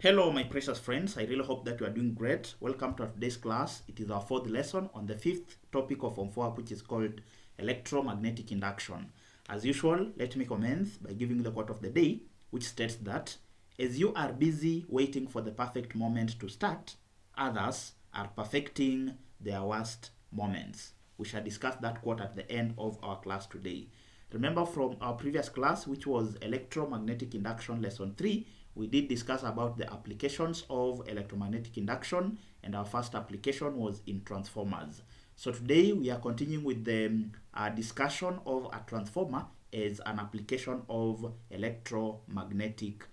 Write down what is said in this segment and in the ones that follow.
Hello, my precious friends. I really hope that you are doing great. Welcome to today's class. It is our fourth lesson on the fifth topic of Form 4, which is called electromagnetic induction. As usual, let me commence by giving the quote of the day, which states that as you are busy waiting for the perfect moment to start, others are perfecting their worst moments. We shall discuss that quote at the end of our class today. Remember from our previous class, which was electromagnetic induction lesson 3, we did discuss about the applications of electromagnetic induction, and our first application was in transformers. So today we are continuing with the discussion of a transformer as an application of electromagnetic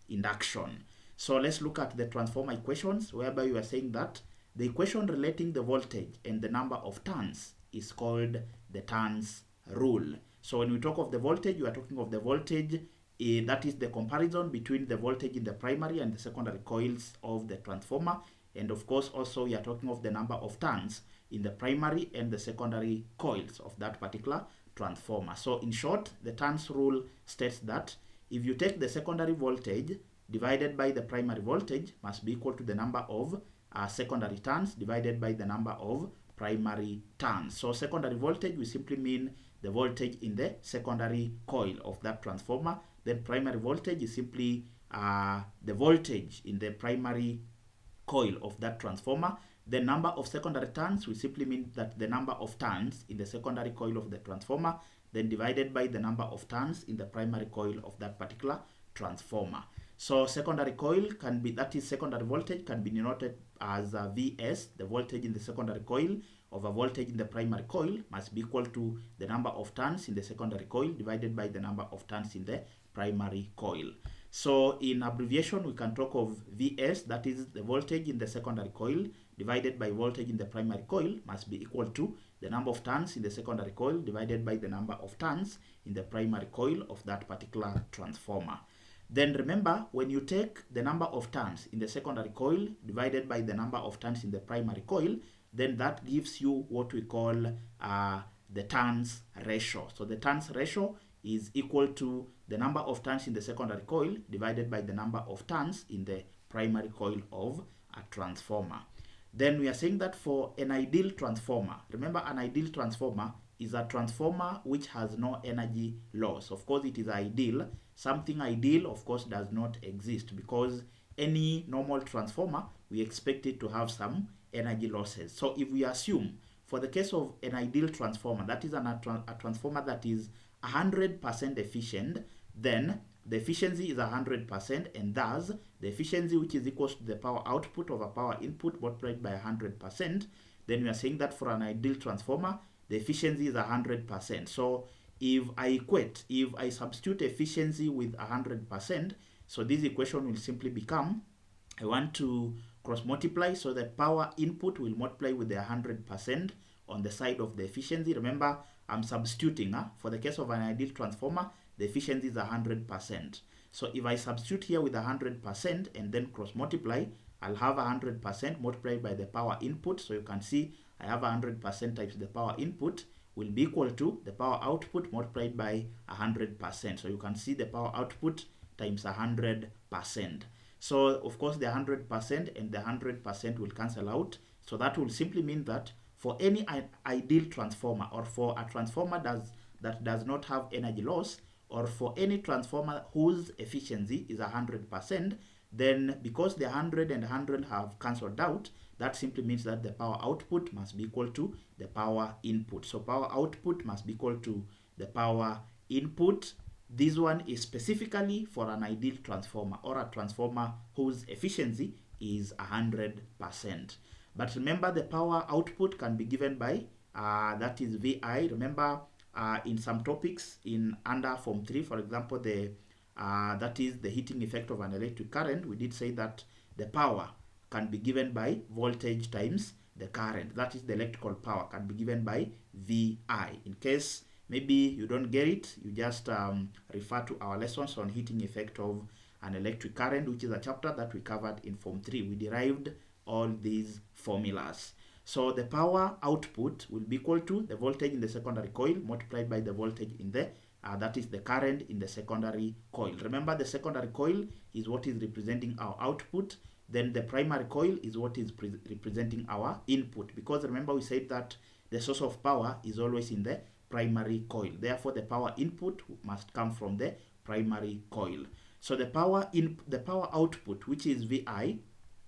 induction. So let's look at the transformer equations, whereby we are saying that the equation relating the voltage and the number of turns is called the turns rule. So when we talk of the voltage, we are talking of the voltage that is the comparison between the voltage in the primary and the secondary coils of the transformer. And of course, also we are talking of the number of turns in the primary and the secondary coils of that particular transformer. So in short, the turns rule states that if you take the secondary voltage divided by the primary voltage must be equal to the number of secondary turns divided by the number of primary turns. So secondary voltage will simply mean the voltage in the secondary coil of that transformer. Then primary voltage is simply the voltage in the primary coil of that transformer. The number of secondary turns will simply mean that the number of turns in the secondary coil of the transformer, then divided by the number of turns in the primary coil of that particular transformer. So secondary coil can be, that is secondary voltage, can be denoted as Vs, the voltage in the secondary coil, over voltage in the primary coil must be equal to the number of turns in the secondary coil divided by the number of turns in the primary coil. So in abbreviation, we can talk of Vs, that is the voltage in the secondary coil divided by voltage in the primary coil must be equal to the number of turns in the secondary coil divided by the number of turns in the primary coil of that particular transformer. Then remember, when you take the number of turns in the secondary coil divided by the number of turns in the primary coil, then that gives you what we call the turns ratio. So the turns ratio is equal to the number of turns in the secondary coil divided by the number of turns in the primary coil of a transformer. Then we are saying that for an ideal transformer, remember an ideal transformer is a transformer which has no energy loss. Of course, it is ideal. Something ideal, of course, does not exist, because any normal transformer, we expect it to have some energy losses. So if we assume, for the case of an ideal transformer, that is a transformer that is 100% efficient, then the efficiency is 100%, and thus the efficiency, which is equal to the power output over power input multiplied by 100%, then we are saying that for an ideal transformer, the efficiency is 100%. So if I substitute efficiency with 100%, so this equation will simply become, I want to cross multiply, so that power input will multiply with the 100% on the side of the efficiency. Remember, I'm substituting. For the case of an ideal transformer, the efficiency is 100%. So if I substitute here with 100% and then cross multiply, I'll have 100% multiplied by the power input. So you can see I have 100% times the power input will be equal to the power output multiplied by 100%. So you can see the power output times 100%. So of course the 100% and the 100% will cancel out. So that will simply mean that for any ideal transformer, or for a transformer that does not have energy loss, or for any transformer whose efficiency is 100%, then because the 100 and 100 have cancelled out, that simply means that the power output must be equal to the power input. So power output must be equal to the power input. This one is specifically for an ideal transformer, or a transformer whose efficiency is 100%. But remember, the power output can be given by, that is VI. Remember, in some topics in under Form 3, for example, that is the heating effect of an electric current, we did say that the power can be given by voltage times the current. That is the electrical power can be given by VI. In case maybe you don't get it, you just refer to our lessons on heating effect of an electric current, which is a chapter that we covered in Form 3. We derived all these formulas. So the power output will be equal to the voltage in the secondary coil multiplied by the voltage in the that is the current in the secondary coil. Remember, the secondary coil is what is representing our output, then the primary coil is what is representing our input, because remember we said that the source of power is always in the primary coil. Therefore, the power input must come from the primary coil. So the power output, which is VI,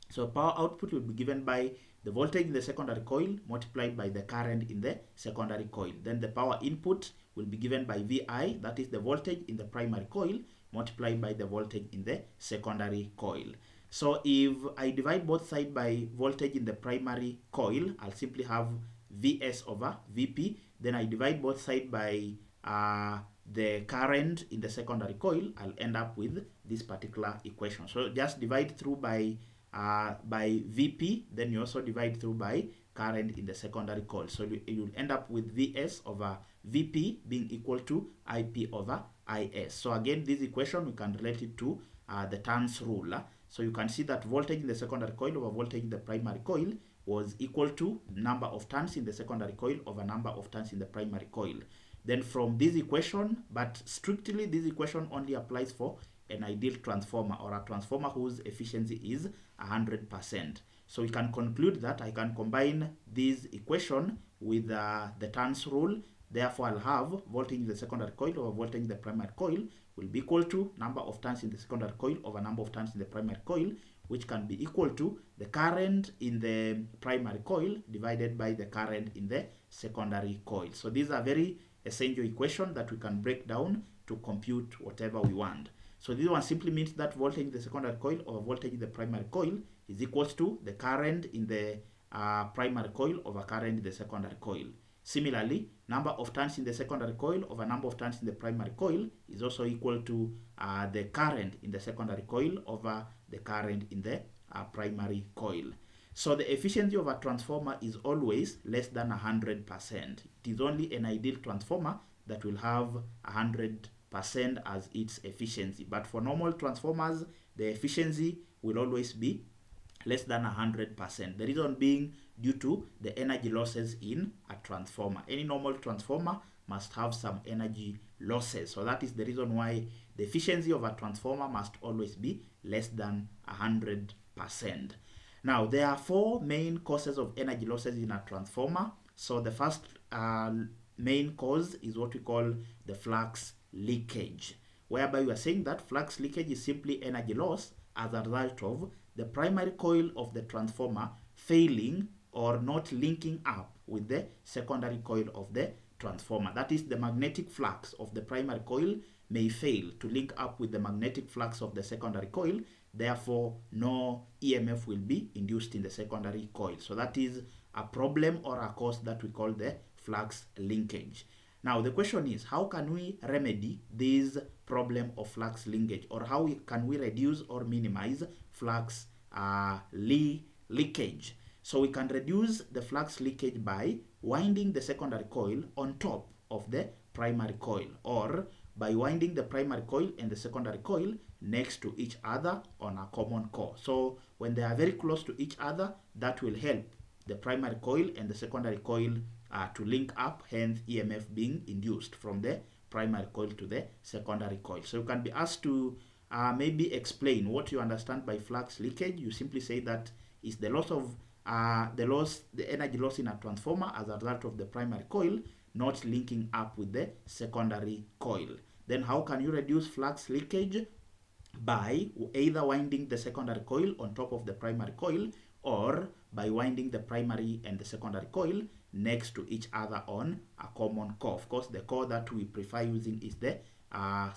so power output will be given by the voltage in the secondary coil multiplied by the current in the secondary coil. Then the power input will be given by VI, that is the voltage in the primary coil multiplied by the voltage in the secondary coil. So if I divide both sides by voltage in the primary coil, I'll simply have Vs over Vp. Then I divide both sides by the current in the secondary coil, I'll end up with this particular equation. So just divide through by Vp, then you also divide through by current in the secondary coil. So you'll end up with Vs over Vp being equal to Ip over Is. So again, this equation we can relate it to the turns rule. So you can see that voltage in the secondary coil over voltage in the primary coil was equal to number of turns in the secondary coil over number of turns in the primary coil. Then from this equation, but strictly this equation only applies for an ideal transformer or a transformer whose efficiency is 100%. So we can conclude that I can combine this equation with the turns rule. Therefore, I'll have voltage in the secondary coil over voltage in the primary coil will be equal to number of turns in the secondary coil over number of turns in the primary coil, which can be equal to the current in the primary coil divided by the current in the secondary coil. So these are very essential equation that we can break down to compute whatever we want. So this one simply means that voltage in the secondary coil over voltage in the primary coil is equals to the current in the primary coil over current in the secondary coil. Similarly, number of turns in the secondary coil over number of turns in the primary coil is also equal to the current in the secondary coil over the current in the primary coil. So the efficiency of a transformer is always less than 100%. It is only an ideal transformer that will have 100% as its efficiency. But for normal transformers, the efficiency will always be less than 100%. The reason being due to the energy losses in a transformer. Any normal transformer must have some energy losses. So that is the reason why the efficiency of a transformer must always be less than 100%. Now, there are four main causes of energy losses in a transformer. So the first main cause is what we call the flux leakage, whereby we are saying that flux leakage is simply energy loss as a result of the primary coil of the transformer failing or not linking up with the secondary coil of the transformer. That is, the magnetic flux of the primary coil may fail to link up with the magnetic flux of the secondary coil. Therefore, no EMF will be induced in the secondary coil. So that is a problem or a cause that we call the flux linkage. Now, the question is, how can we remedy this problem of flux linkage, or how can we reduce or minimize flux leakage? So we can reduce the flux leakage by winding the secondary coil on top of the primary coil, or by winding the primary coil and the secondary coil next to each other on a common core. So when they are very close to each other, that will help the primary coil and the secondary coil to link up, hence EMF being induced from the primary coil to the secondary coil. So you can be asked to maybe explain what you understand by flux leakage. You simply say that is the loss of the energy loss in a transformer as a result of the primary coil not linking up with the secondary coil. Then how can you reduce flux leakage? By either winding the secondary coil on top of the primary coil, or by winding the primary and the secondary coil next to each other on a common core. Of course, the core that we prefer using is the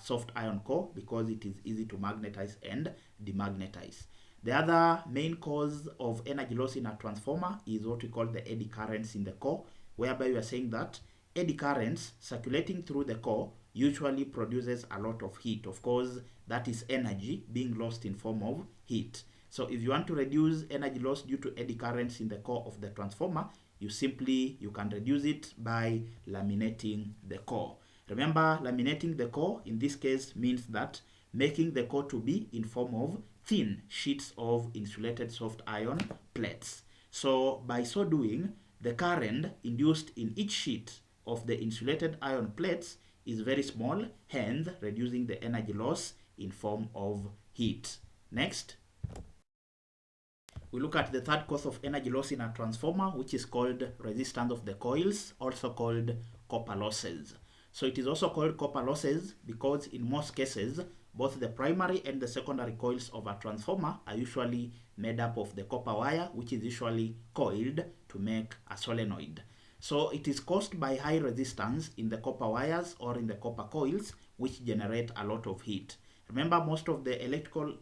soft iron core, because it is easy to magnetize and demagnetize. The other main cause of energy loss in a transformer is what we call the eddy currents in the core, whereby we are saying that eddy currents circulating through the core usually produces a lot of heat. Of course, that is energy being lost in form of heat. So if you want to reduce energy loss due to eddy currents in the core of the transformer, you can reduce it by laminating the core. Remember, laminating the core in this case means that making the core to be in form of thin sheets of insulated soft iron plates. So by so doing, the current induced in each sheet of the insulated iron plates is very small, hence reducing the energy loss in form of heat. Next, we look at the third cause of energy loss in a transformer, which is called resistance of the coils, also called copper losses. So it is also called copper losses because in most cases, both the primary and the secondary coils of a transformer are usually made up of the copper wire, which is usually coiled to make a solenoid. So it is caused by high resistance in the copper wires or in the copper coils, which generate a lot of heat. Remember, most of the electrical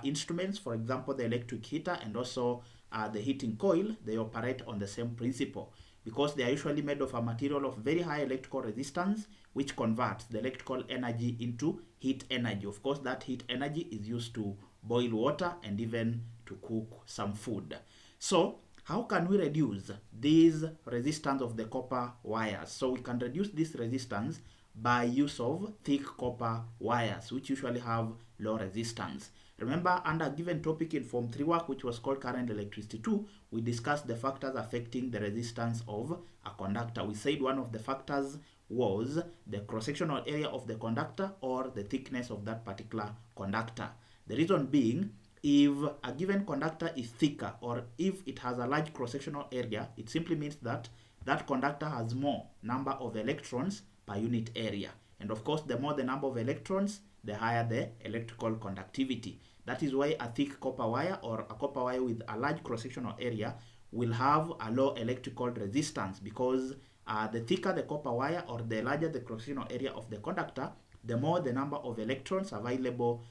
instruments, for example, the electric heater and also the heating coil, they operate on the same principle because they are usually made of a material of very high electrical resistance, which converts the electrical energy into heat energy. Of course, that heat energy is used to boil water and even to cook some food. So, how can we reduce this resistance of the copper wires? So we can reduce this resistance by use of thick copper wires, which usually have low resistance. Remember, under a given topic in Form 3 work, which was called Current Electricity 2, we discussed the factors affecting the resistance of a conductor. We said one of the factors was the cross-sectional area of the conductor or the thickness of that particular conductor. The reason being, if a given conductor is thicker or if it has a large cross-sectional area, it simply means that that conductor has more number of electrons per unit area. And of course, the more the number of electrons, the higher the electrical conductivity. That is why a thick copper wire or a copper wire with a large cross-sectional area will have a low electrical resistance because the thicker the copper wire or the larger the cross-sectional area of the conductor, the more the number of electrons available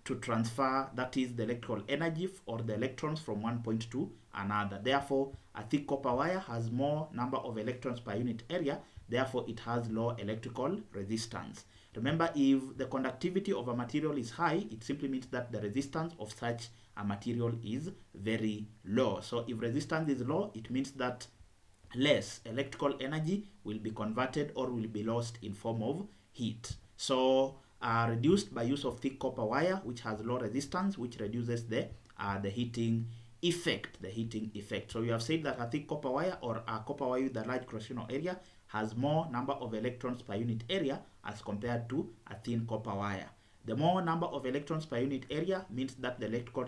to transfer, that is the electrical energy or the electrons from one point to another. Therefore, a thick copper wire has more number of electrons per unit area, therefore it has low electrical resistance. Remember, if the conductivity of a material is high, it simply means that the resistance of such a material is very low. So if resistance is low, it means that less electrical energy will be converted or will be lost in form of heat. So reduced by use of thick copper wire, which has low resistance, which reduces the heating effect. So we have said that a thick copper wire or a copper wire with a large cross-sectional area has more number of electrons per unit area as compared to a thin copper wire. The more number of electrons per unit area means that the electrical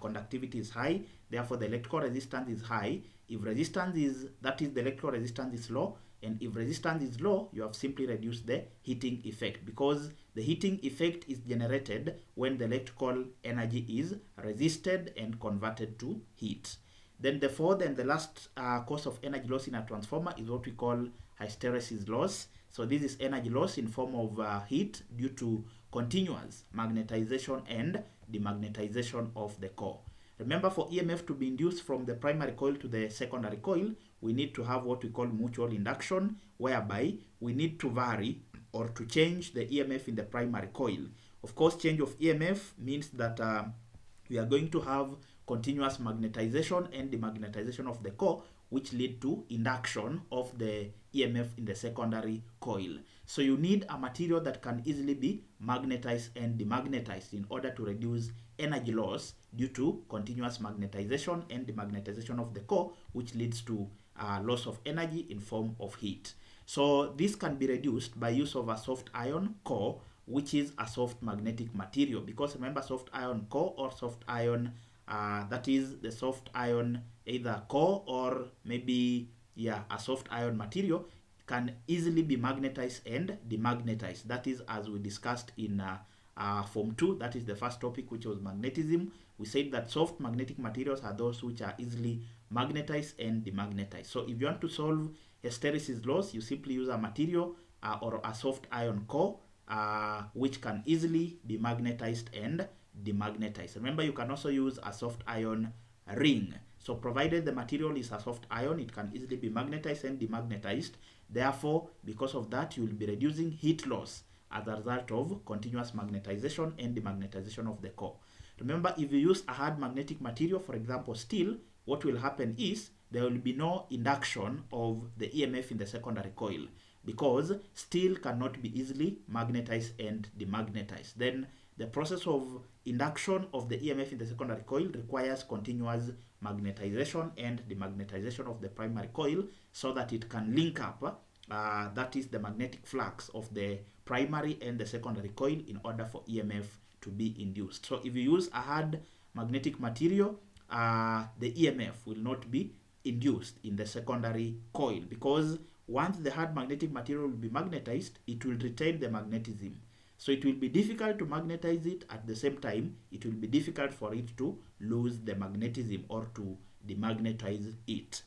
conductivity is high, therefore the electrical resistance is high. If resistance is, that is, the electrical resistance is low, and if resistance is low, you have simply reduced the heating effect because the heating effect is generated when the electrical energy is resisted and converted to heat. Then the fourth and the last cause of energy loss in a transformer is what we call hysteresis loss. So this is energy loss in form of heat due to continuous magnetization and demagnetization of the core. Remember, for EMF to be induced from the primary coil to the secondary coil, we need to have what we call mutual induction, whereby we need to vary or to change the EMF in the primary coil. Of course, change of EMF means that we are going to have continuous magnetization and demagnetization of the core, which lead to induction of the EMF in the secondary coil. So you need a material that can easily be magnetized and demagnetized in order to reduce energy loss due to continuous magnetization and demagnetization of the core, which leads to loss of energy in form of heat. So this can be reduced by use of a soft iron core, which is a soft magnetic material. Because remember, soft iron core or soft iron, that is the soft iron either core or maybe a soft iron material can easily be magnetized and demagnetized. That is, as we discussed in Form 2, that is the first topic, which was magnetism. We said that soft magnetic materials are those which are easily magnetized and demagnetized. So if you want to solve hysteresis loss, you simply use a material or a soft iron core which can easily be magnetized and demagnetized. Remember, you can also use a soft iron ring. So provided the material is a soft iron, it can easily be magnetized and demagnetized. Therefore, because of that, you will be reducing heat loss as a result of continuous magnetization and demagnetization of the core. Remember, if you use a hard magnetic material, for example steel, what will happen is there will be no induction of the EMF in the secondary coil because steel cannot be easily magnetized and demagnetized. Then the process of induction of the EMF in the secondary coil requires continuous magnetization and demagnetization of the primary coil so that it can link up that is the magnetic flux of the primary and the secondary coil in order for EMF to be induced. So if you use a hard magnetic material, the EMF will not be induced in the secondary coil, because once the hard magnetic material will be magnetized, it will retain the magnetism. So it will be difficult to magnetize it. At the same time, it will be difficult for it to lose the magnetism or to demagnetize it.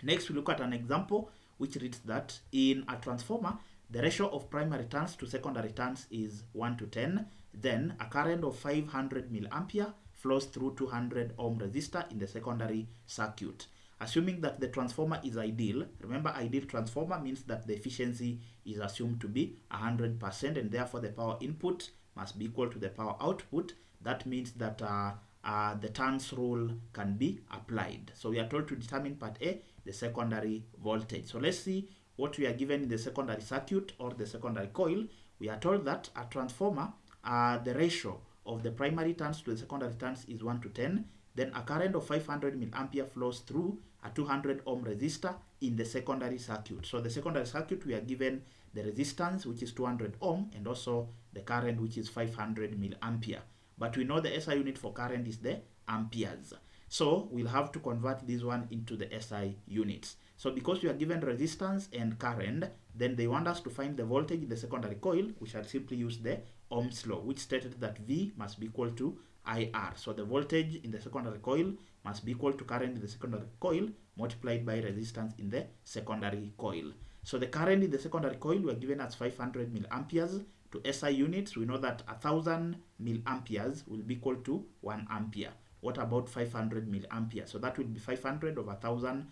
Next, we look at an example which reads that in a transformer, the ratio of primary turns to secondary turns is 1 to 10. Then a current of 500 milliampere flows through 200 ohm resistor in the secondary circuit. Assuming that the transformer is ideal, remember ideal transformer means that the efficiency is assumed to be 100%, and therefore the power input must be equal to the power output. That means that the turns rule can be applied. So we are told to determine part A, the secondary voltage. So let's see what we are given in the secondary circuit or the secondary coil. We are told that a transformer, the ratio of the primary turns to the secondary turns is 1 to 10. Then a current of 500 milliampere flows through a 200 ohm resistor in the secondary circuit. So the secondary circuit, we are given the resistance, which is 200 ohm, and also the current, which is 500 milliampere. But we know the SI unit for current is the amperes. So we'll have to convert this one into the SI units. So because we are given resistance and current, then they want us to find the voltage in the secondary coil. We shall simply use the Ohm's law, which stated that V must be equal to IR. So the voltage in the secondary coil must be equal to current in the secondary coil multiplied by resistance in the secondary coil. So the current in the secondary coil we are given as 500 milliamperes. To SI units, we know that 1000 milliamperes will be equal to 1 ampere. What about 500 milliamperes? So that will be 500 over 1000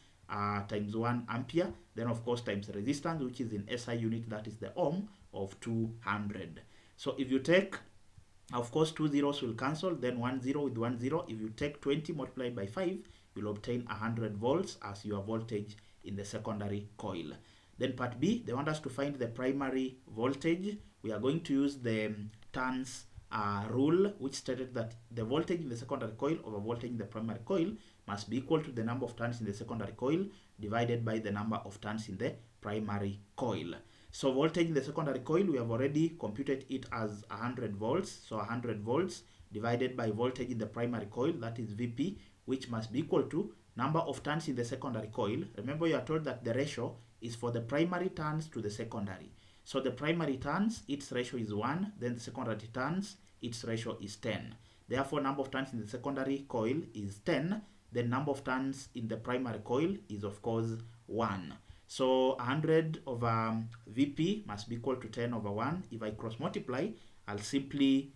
times 1 ampere. Then of course times the resistance, which is in SI unit, that is the ohm, of 200. So if you take, of course, 2 zeros will cancel, then 1 0 with 1 0. If you take 20 multiplied by 5, you'll obtain 100 volts as your voltage in the secondary coil. Then part B, they want us to find the primary voltage. We are going to use the turns rule, which stated that the voltage in the secondary coil over voltage in the primary coil must be equal to the number of turns in the secondary coil divided by the number of turns in the primary coil. So voltage in the secondary coil, we have already computed it as 100 volts. So 100 volts divided by voltage in the primary coil, that is Vp, which must be equal to number of turns in the secondary coil. Remember, you are told that the ratio is for the primary turns to the secondary. So the primary turns, its ratio is 1. Then the secondary turns, its ratio is 10. Therefore, number of turns in the secondary coil is 10. The number of turns in the primary coil is, of course, 1. So 100 over Vp must be equal to 10 over 1. If I cross multiply, I'll simply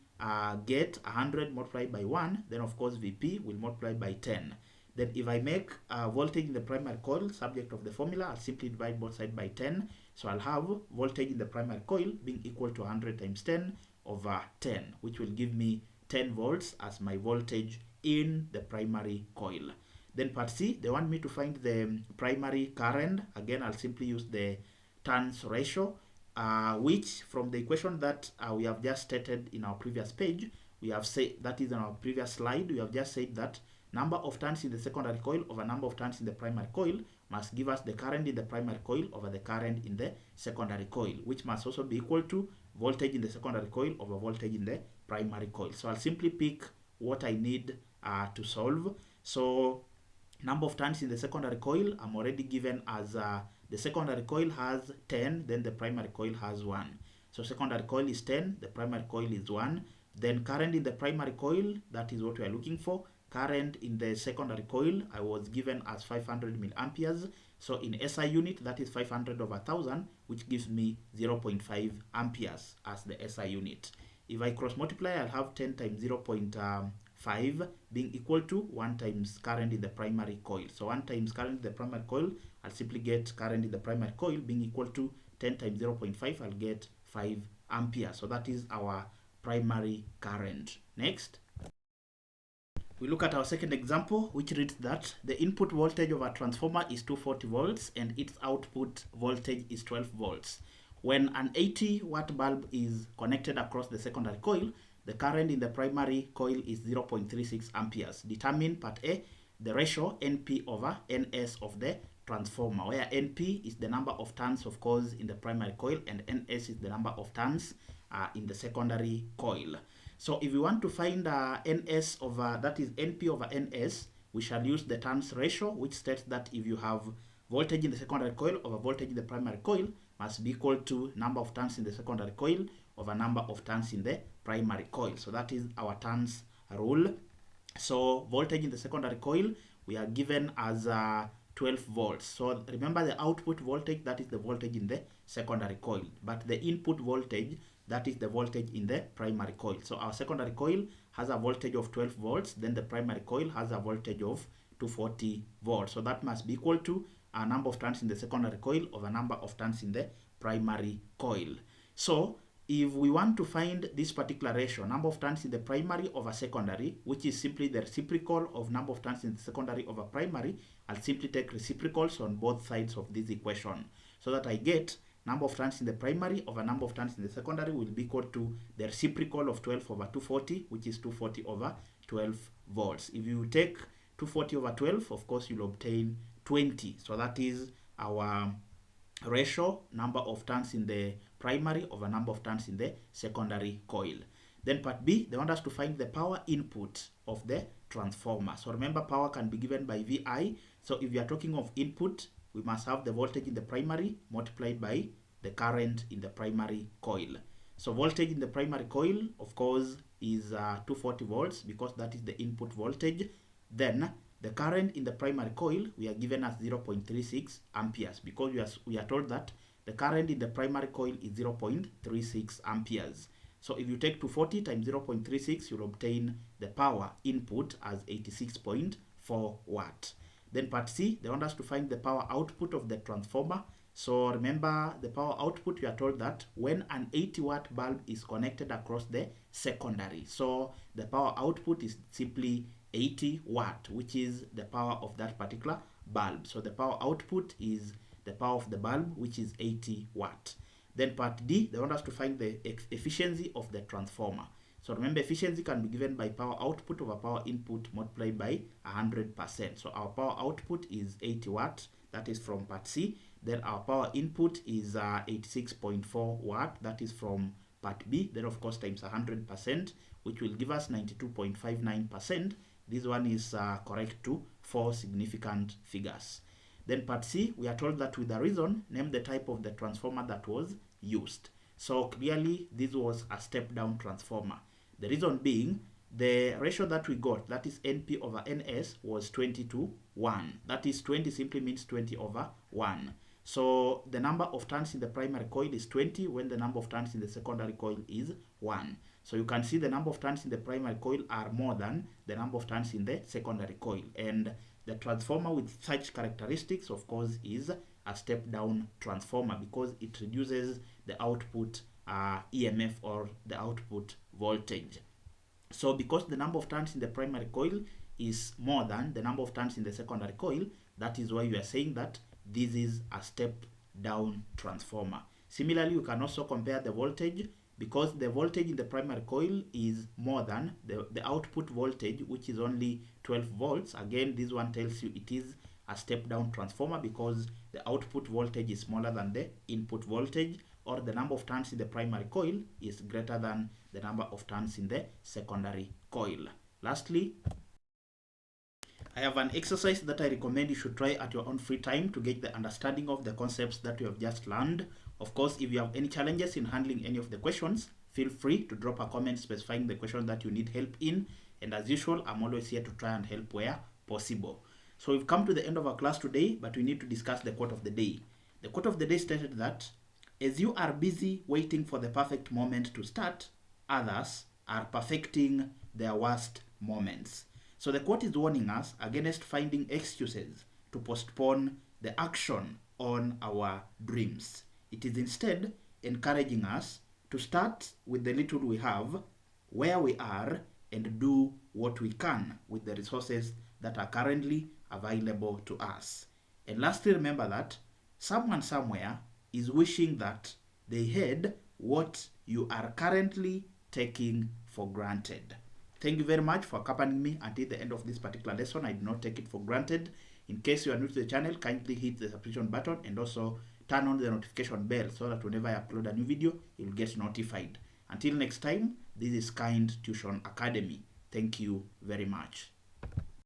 get 100 multiplied by 1. Then of course Vp will multiply by 10. Then if I make voltage in the primary coil subject of the formula, I'll simply divide both sides by 10. So I'll have voltage in the primary coil being equal to 100 times 10 over 10, which will give me 10 volts as my voltage in the primary coil. Then part C, they want me to find the primary current. Again, I'll simply use the turns ratio, which from the equation that we have just stated in our previous page, we have said, that is in our previous slide, we have just said that number of turns in the secondary coil over number of turns in the primary coil must give us the current in the primary coil over the current in the secondary coil, which must also be equal to voltage in the secondary coil over voltage in the primary coil. So I'll simply pick what I need to solve. So number of turns in the secondary coil, I'm already given as the secondary coil has 10, then the primary coil has 1. So secondary coil is 10, the primary coil is 1. Then current in the primary coil, that is what we are looking for. Current in the secondary coil, I was given as 500 milliamperes. So in SI unit, that is 500 over 1000, which gives me 0.5 amperes as the SI unit. If I cross multiply, I'll have 10 times 0.5 being equal to 1 times current in the primary coil. So 1 times current in the primary coil, I'll simply get current in the primary coil being equal to 10 times 0.5, I'll get 5 amperes. So that is our primary current. Next, we look at our second example, which reads that the input voltage of a transformer is 240 volts and its output voltage is 12 volts. When an 80 watt bulb is connected across the secondary coil, the current in the primary coil is 0.36 amperes. Determine part A, the ratio NP over NS of the transformer, where NP is the number of turns, of course, in the primary coil, and NS is the number of turns in the secondary coil. So if we want to find NS over, that is NP over NS, we shall use the turns ratio, which states that if you have voltage in the secondary coil over voltage in the primary coil must be equal to number of turns in the secondary coil over number of turns in the primary coil. So that is our turns rule. So voltage in the secondary coil we are given as 12 volts. So remember the output voltage, that is the voltage in the secondary coil, but the input voltage, that is the voltage in the primary coil. So our secondary coil has a voltage of 12 volts, then the primary coil has a voltage of 240 volts. So that must be equal to a number of turns in the secondary coil over number of turns in the primary coil. So if we want to find this particular ratio, number of turns in the primary over secondary, which is simply the reciprocal of number of turns in the secondary over primary, I'll simply take reciprocals on both sides of this equation, so that I get number of turns in the primary over number of turns in the secondary will be equal to the reciprocal of 12 over 240, which is 240 over 12 volts. If you take 240 over 12, of course, you'll obtain 20. So that is our ratio, number of turns in the primary over number of turns in the secondary coil. Then part B, they want us to find the power input of the transformer. So remember, power can be given by VI. So if you are talking of input, we must have the voltage in the primary multiplied by the current in the primary coil. So voltage in the primary coil, of course, is 240 volts because that is the input voltage. Then the current in the primary coil, we are given as 0.36 amperes because we are told that the current in the primary coil is 0.36 amperes. So if you take 240 times 0.36, you'll obtain the power input as 86.4 watt. Then part C, they want us to find the power output of the transformer. So remember the power output, we are told that when an 80 watt bulb is connected across the secondary, so the power output is simply 80 watt, which is the power of that particular bulb. So the power output is the power of the bulb, which is 80 watt. Then part D, they want us to find the efficiency of the transformer. So remember, efficiency can be given by power output over power input multiplied by 100%. So our power output is 80 watt, that is from part C. Then our power input is 86.4 watt, that is from part B. Then of course times 100%, which will give us 92.59%. This one is correct to 4 significant figures. Then part C, we are told that with a reason, name the type of the transformer that was used. So clearly this was a step down transformer. The reason being the ratio that we got, that is NP over NS, was 20 to 1. That is 20 simply means 20 over 1. So the number of turns in the primary coil is 20 when the number of turns in the secondary coil is 1. So you can see the number of turns in the primary coil are more than the number of turns in the secondary coil. And the transformer with such characteristics, of course, is a step down transformer because it reduces the output EMF or the output voltage. So because the number of turns in the primary coil is more than the number of turns in the secondary coil, that is why we are saying that this is a step down transformer. Similarly, you can also compare the voltage because the voltage in the primary coil is more than the output voltage, which is only 12 volts. Again, this one tells you it is a step down transformer because the output voltage is smaller than the input voltage, or the number of turns in the primary coil is greater than the number of turns in the secondary coil. Lastly, I have an exercise that I recommend you should try at your own free time to get the understanding of the concepts that you have just learned. Of course, if you have any challenges in handling any of the questions, feel free to drop a comment specifying the question that you need help in. And as usual, I'm always here to try and help where possible. So we've come to the end of our class today, but we need to discuss the quote of the day. The quote of the day stated that, as you are busy waiting for the perfect moment to start, others are perfecting their worst moments. So the quote is warning us against finding excuses to postpone the action on our dreams. It is instead encouraging us to start with the little we have, where we are, and do what we can with the resources that are currently available to us. And lastly, remember that someone somewhere is wishing that they had what you are currently taking for granted. Thank you very much for accompanying me until the end of this particular lesson. I do not take it for granted. In case you are new to the channel, kindly hit the subscription button and also turn on the notification bell so that whenever I upload a new video, you'll get notified. Until next time, this is Kind Tuition Academy. Thank you very much.